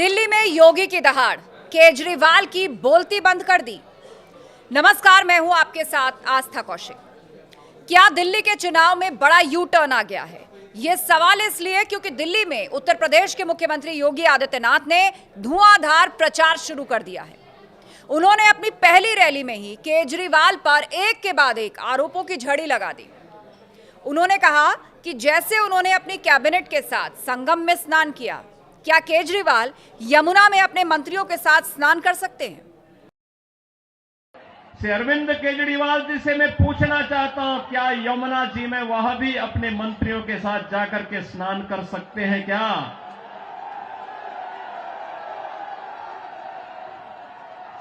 दिल्ली में योगी की दहाड़, केजरीवाल की बोलती बंद कर दी। नमस्कार, मैं हूं आपके साथ आस्था कौशिक। क्या दिल्ली के चुनाव में बड़ा यू टर्न आ गया है? यह सवाल इसलिए क्योंकि दिल्ली में उत्तर प्रदेश के मुख्यमंत्री योगी आदित्यनाथ ने धुआंधार प्रचार शुरू कर दिया है। उन्होंने अपनी पहली रैली में ही केजरीवाल पर एक के बाद एक आरोपों की झड़ी लगा दी। उन्होंने कहा कि जैसे उन्होंने अपनी कैबिनेट के साथ संगम में स्नान किया, क्या केजरीवाल यमुना में अपने मंत्रियों के साथ स्नान कर सकते हैं? श्री अरविंद केजरीवाल जी से मैं पूछना चाहता हूं, क्या यमुना जी में वह भी अपने मंत्रियों के साथ जाकर के स्नान कर सकते हैं क्या?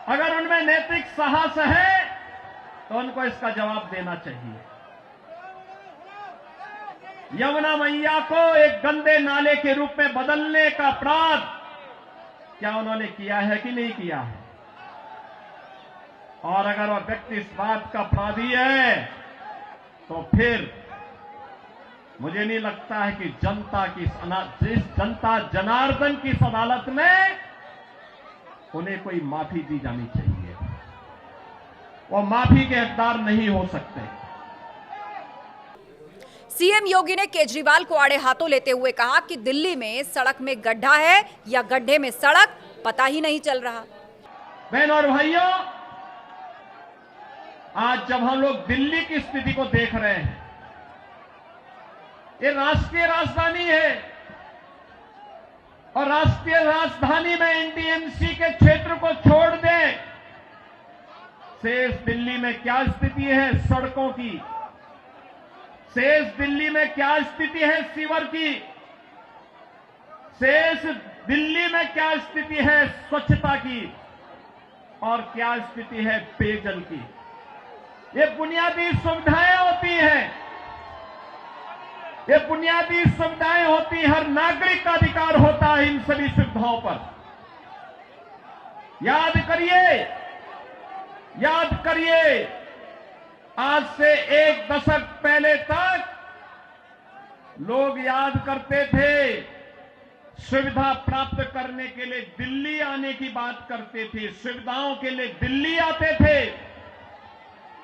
अगर उनमें नैतिक साहस है तो उनको इसका जवाब देना चाहिए। यमुना मैया को एक गंदे नाले के रूप में बदलने का अपराध क्या उन्होंने किया है कि नहीं किया है? और अगर वह व्यक्ति इस बात का अपराधी है तो फिर मुझे नहीं लगता है कि जनता जनार्दन की इस अदालत में उन्हें कोई माफी दी जानी चाहिए। वो माफी के हकदार नहीं हो सकते। सीएम योगी ने केजरीवाल को आड़े हाथों लेते हुए कहा कि दिल्ली में सड़क में गड्ढा है या गड्ढे में सड़क, पता ही नहीं चल रहा। बहनों और भाइयों, आज जब हम लोग दिल्ली की स्थिति को देख रहे हैं, ये राष्ट्रीय राजधानी है और राष्ट्रीय राजधानी में एनडीएमसी के क्षेत्र को छोड़ दें, शेष दिल्ली में क्या स्थिति है सड़कों की, शेष दिल्ली में क्या स्थिति है सीवर की, शेष दिल्ली में क्या स्थिति है स्वच्छता की और क्या स्थिति है पेयजल की। ये बुनियादी सुविधाएं होती हैं, ये बुनियादी सुविधाएं होती, हर नागरिक का अधिकार होता है इन सभी सुविधाओं पर। याद करिए, आज से एक दशक पहले तक लोग याद करते थे, सुविधा प्राप्त करने के लिए दिल्ली आने की बात करते थे, सुविधाओं के लिए दिल्ली आते थे।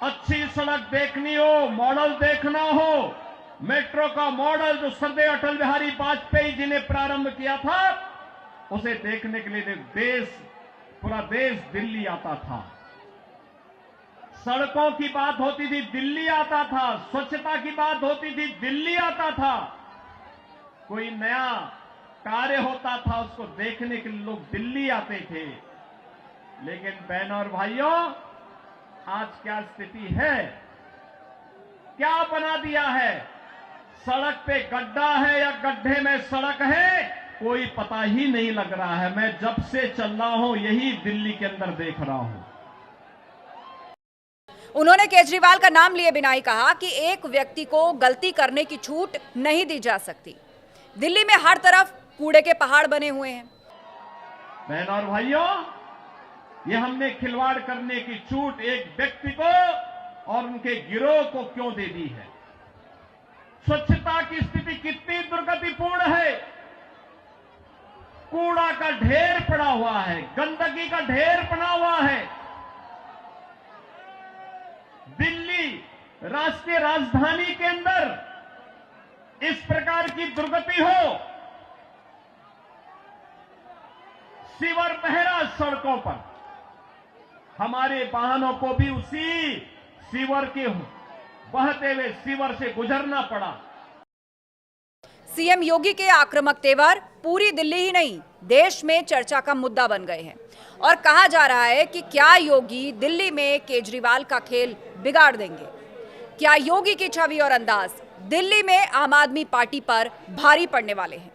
अच्छी सड़क देखनी हो, मॉडल देखना हो, मेट्रो का मॉडल जो सरदेव अटल बिहारी वाजपेयी जी ने प्रारंभ किया था, उसे देखने के लिए पूरा देश दिल्ली आता था। सड़कों की बात होती थी, दिल्ली आता था। स्वच्छता की बात होती थी, दिल्ली आता था। कोई नया कार्य होता था, उसको देखने के लिए लोग दिल्ली आते थे। लेकिन बहनों और भाइयों, आज क्या स्थिति है? क्या बना दिया है? सड़क पे गड्ढा है या गड्ढे में सड़क है, कोई पता ही नहीं लग रहा है। मैं जब से चल रहा हूं यही दिल्ली के अंदर देख रहा हूं। उन्होंने केजरीवाल का नाम लिए बिना ही कहा कि एक व्यक्ति को गलती करने की छूट नहीं दी जा सकती। दिल्ली में हर तरफ कूड़े के पहाड़ बने हुए हैं। बहनों और भाइयों, ये हमने खिलवाड़ करने की छूट एक व्यक्ति को और उनके गिरोह को क्यों दे दी है? स्वच्छता की स्थिति कितनी दुर्गतिपूर्ण है। कूड़ा का ढेर पड़ा हुआ है, गंदगी का ढेर पड़ा हुआ है। दिल्ली राष्ट्रीय राजधानी के अंदर इस प्रकार की दुर्गति हो, सीवर बह रहा सड़कों पर, हमारे वाहनों को भी उसी सीवर के बहते हुए सीवर से गुजरना पड़ा। सीएम योगी के आक्रामक तेवर पूरी दिल्ली ही नहीं, देश में चर्चा का मुद्दा बन गए हैं और कहा जा रहा है कि क्या योगी दिल्ली में केजरीवाल का खेल बिगाड़ देंगे? क्या योगी की छवि और अंदाज दिल्ली में आम आदमी पार्टी पर भारी पड़ने वाले हैं?